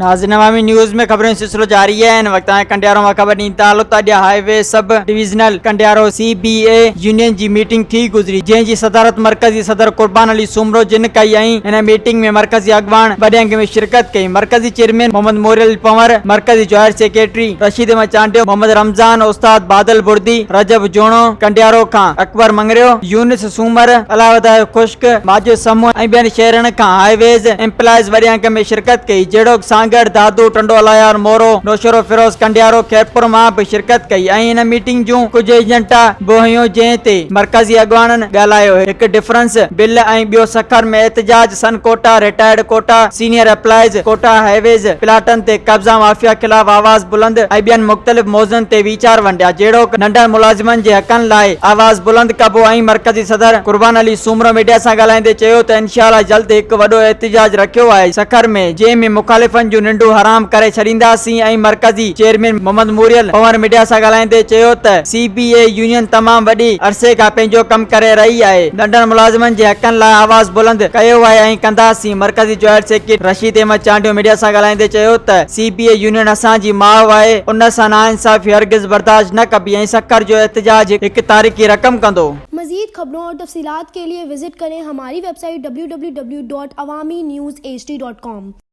नाज़रीन, अवामी न्यूज़ में खबरों सिलसिलो जारी है। इन वक्त कंडियारो में खबर ॾींदा तालो ताडिया highway sub divisional Kandiaro CBA union जी मीटिंग थी गुजरी, जंहिंजी सदारत मरकजी सदर कुर्बान अली सुमरो जिन कई। इन मीटिंग में मरकजी अगवान बड़ियांग में शिरकत कई। मरकजी चेयरमैन मोहम्मद मोरियल पंवर, मरकजी जॉइंट सेक्रेटरी रशीद चांडियो, मोहम्मद रमजान, उस्ताद बादल बुर्दी, रजब जोणो, कंडियारो खां अकबर मंगरियो, यूनिस सूमर, अलावदा खुश्क, माजिद समूह ऐं ॿियनि शहरनि खां हाईवेज एम्प्लॉइज वड़ियांग में शिरकत कई। जहिड़ो सांगड़, दादू, टंडो अलायार, मोरो, नौशरो फिरोज, कंडियारो, खैरपुर मां भी शिरकत कई। इन मीटिंग जूं कुछ एजेंटा बि हुयूं, जंहिं ते मरकजी अगवाननि ॻाल्हायो। हिकु डिफरेंस बिल ऐं ॿियो सखर में एहतजाज, son quota, retired quota, senior employees quota, highways प्लाटन ते कब्जा माफिया खिलाफ आवाज बुलंद ऐं ॿियनि मुख़्तलिफ़ मौज़ुअनि ते वीचार वंडिया। जहिड़ो नंढनि मुलाज़िमनि जे हक़नि लाइ आवाज बुलंद कबो। ऐं मरकजी सदर कुर्बान अली सुमरो मीडिया सां ॻाल्हाईंदे चयो त इंशाअल्लाह जल्द हिकु वॾो एहतजाज रखियो आहे सखर में, जंहिं में मुखालिफ़नि जूं निंडूं हराम करे छॾींदासीं। ऐं मरकजी चेयरमैन मोहम्मद मोरियल पंवर मीडिया सां ॻाल्हाईंदे चयो त CBA यूनियन तमामु वॾी अरसे खां पंहिंजो कमु करे रही आहे। नंढनि मुलाज़िमनि जे हक़नि लाइ आवाज़ बुलंद कयो आहे ऐं कंदासीं। मरकजी joint secretary Rashid Chandio media सां ॻाल्हाईंदे चयो त CBA यूनियन असांजी माउ आहे, उन सां नाइंसाफ़ी हरगिज़ बर्दाश्त न कबी ऐं सखर जो एहतजाज हिकु तारीख़ी रक़म कंदो। मज़ीद खबरों और तफसीलात के लिए विजिट करें हमारी वेबसाइट www.awamiNewsHD.com।